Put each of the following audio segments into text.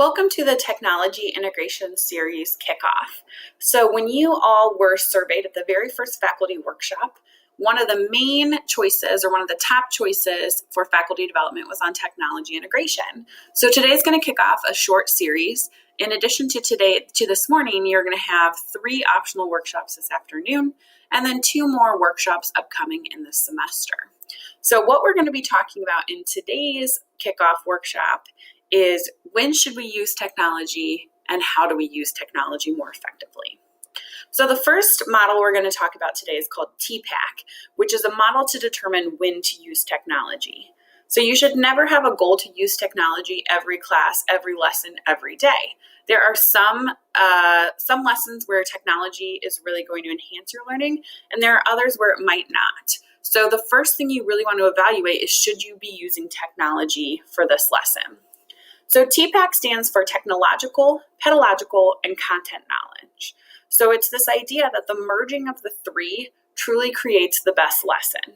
Welcome to the Technology Integration Series Kickoff. So when you all were surveyed at the very first faculty workshop, one of the main choices or one of the top choices for faculty development was on technology integration. So today is going to kick off a short series. In addition to this morning, you're going to have 3 optional workshops this afternoon and then 2 more workshops upcoming in this semester. So what we're going to be talking about in today's kickoff workshop is when should we use technology and how do we use technology more effectively? So the first model we're going to talk about today is called TPAC, which is a model to determine when to use technology. So you should never have a goal to use technology every class, every lesson, every day. There are some lessons where technology is really going to enhance your learning, and there are others where it might not. So the first thing you really want to evaluate is should you be using technology for this lesson? So TPAC stands for technological, pedagogical, and content knowledge. So it's this idea that the merging of the 3 truly creates the best lesson.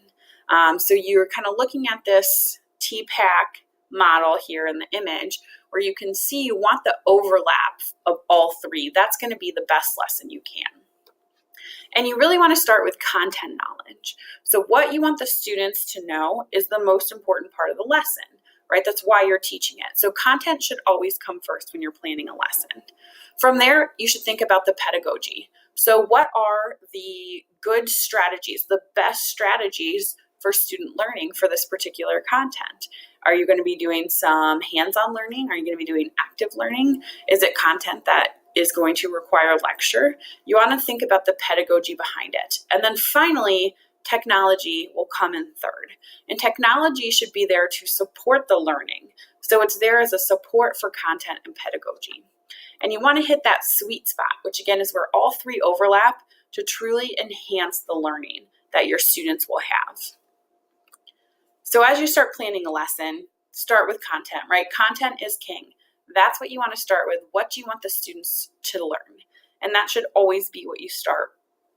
So you're kind of looking at this TPAC model here in the image where you can see you want the overlap of all 3. That's going to be the best lesson you can. And you really want to start with content knowledge. So what you want the students to know is the most important part of the lesson. Right? That's why you're teaching it. So content should always come first when you're planning a lesson. From there, you should think about the pedagogy. So what are the good strategies, the best strategies for student learning for this particular content? Are you going to be doing some hands-on learning? Are you going to be doing active learning? Is it content that is going to require lecture? You want to think about the pedagogy behind it. And then finally, technology will come in third. And technology should be there to support the learning. So it's there as a support for content and pedagogy. And you want to hit that sweet spot, which again is where all 3 overlap to truly enhance the learning that your students will have. So as you start planning a lesson, start with content, right? Content is king. That's what you want to start with. What do you want the students to learn? And that should always be what you start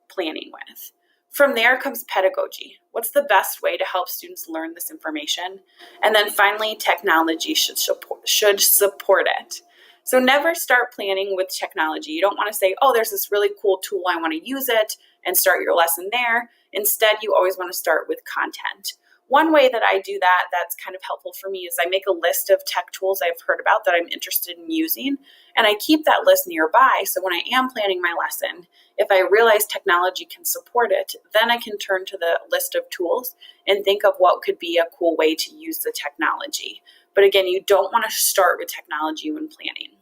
planning with. From there comes pedagogy. What's the best way to help students learn this information? And then finally, technology should support it. So never start planning with technology. You don't want to say, oh, there's this really cool tool, I want to use it, and start your lesson there. Instead, you always want to start with content. One way that I do that that's kind of helpful for me is I make a list of tech tools I've heard about that I'm interested in using, and I keep that list nearby so when I am planning my lesson, if I realize technology can support it, then I can turn to the list of tools and think of what could be a cool way to use the technology. But again, you don't want to start with technology when planning.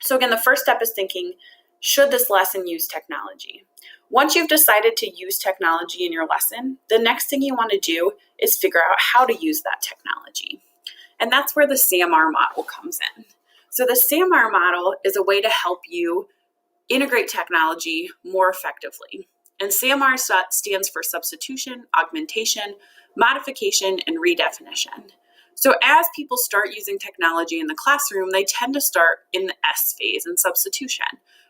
So again, the first step is thinking, should this lesson use technology? Once you've decided to use technology in your lesson, the next thing you want to do is figure out how to use that technology. And that's where the SAMR model comes in. So the SAMR model is a way to help you integrate technology more effectively. And SAMR stands for substitution, augmentation, modification, and redefinition. So as people start using technology in the classroom, they tend to start in the S phase in substitution,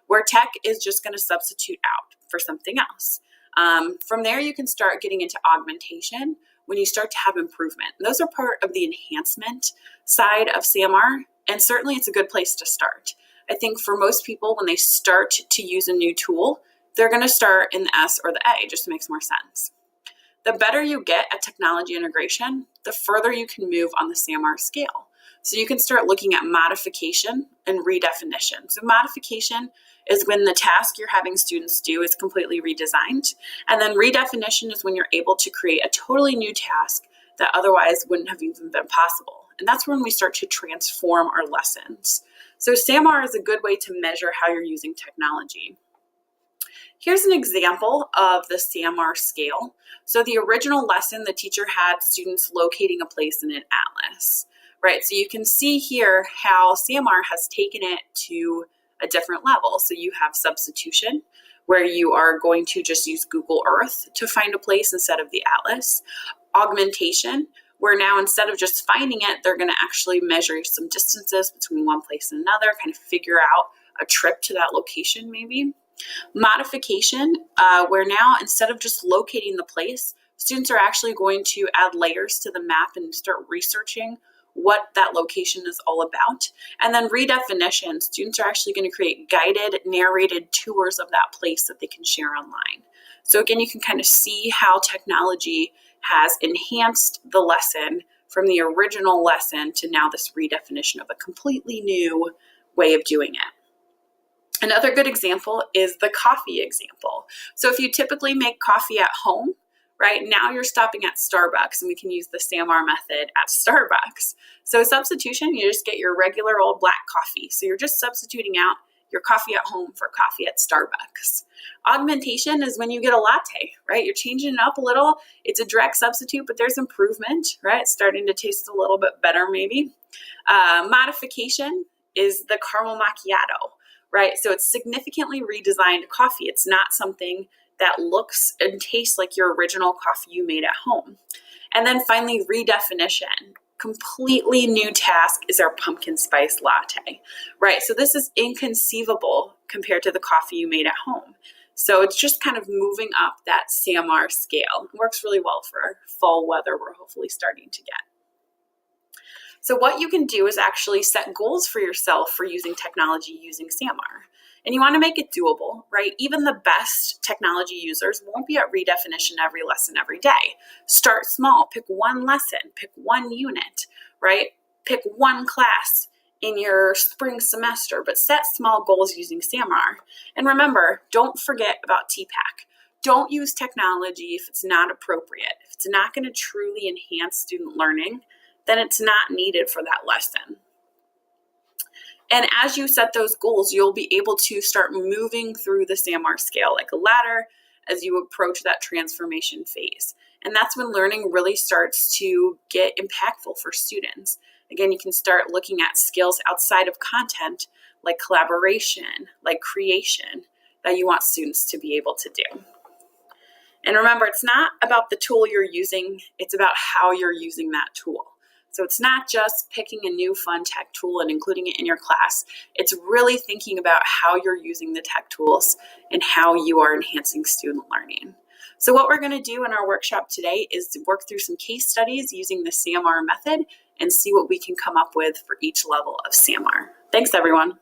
where tech is just going to substitute out for something else. From there, you can start getting into augmentation when you start to have improvement. And those are part of the enhancement side of SAMR, and certainly it's a good place to start. I think for most people, when they start to use a new tool, they're going to start in the S or the A, just makes more sense. The better you get at technology integration, the further you can move on the SAMR scale. So you can start looking at modification and redefinition. So modification is when the task you're having students do is completely redesigned. And then redefinition is when you're able to create a totally new task that otherwise wouldn't have even been possible. And that's when we start to transform our lessons. So SAMR is a good way to measure how you're using technology. Here's an example of the SAMR scale. So the original lesson, the teacher had students locating a place in an atlas, right? So you can see here how SAMR has taken it to a different level. So you have substitution, where you are going to just use Google Earth to find a place instead of the atlas. Augmentation, where now instead of just finding it, they're going to actually measure some distances between one place and another, kind of figure out a trip to that location maybe. Modification, where now instead of just locating the place, students are actually going to add layers to the map and start researching what that location is all about. And then redefinition, students are actually going to create guided, narrated tours of that place that they can share online. So again, you can kind of see how technology has enhanced the lesson from the original lesson to now this redefinition of a completely new way of doing it. Another good example is the coffee example. So if you typically make coffee at home, right, now you're stopping at Starbucks, and we can use the SAMR method at Starbucks. So substitution, you just get your regular old black coffee. So you're just substituting out your coffee at home for coffee at Starbucks. Augmentation is when you get a latte, right? You're changing it up a little. It's a direct substitute, but there's improvement, right? It's starting to taste a little bit better maybe. Modification is the caramel macchiato, right? So it's significantly redesigned coffee. It's not something that looks and tastes like your original coffee you made at home. And then finally, redefinition. Completely new task is our pumpkin spice latte, right? So this is inconceivable compared to the coffee you made at home. So it's just kind of moving up that SAMR scale. It works really well for fall weather we're hopefully starting to get. So what you can do is actually set goals for yourself for using technology using SAMR. And you want to make it doable, right? Even the best technology users won't be at redefinition every lesson every day. Start small, pick one lesson, pick one unit, right? Pick one class in your spring semester, but set small goals using SAMR. And remember, don't forget about TPAC. Don't use technology if it's not appropriate. If it's not going to truly enhance student learning, then it's not needed for that lesson. And as you set those goals, you'll be able to start moving through the SAMR scale like a ladder as you approach that transformation phase. And that's when learning really starts to get impactful for students. Again, you can start looking at skills outside of content like collaboration, like creation, that you want students to be able to do. And remember, it's not about the tool you're using, it's about how you're using that tool. So it's not just picking a new fun tech tool and including it in your class. It's really thinking about how you're using the tech tools and how you are enhancing student learning. So what we're going to do in our workshop today is to work through some case studies using the SAMR method and see what we can come up with for each level of SAMR. Thanks, everyone.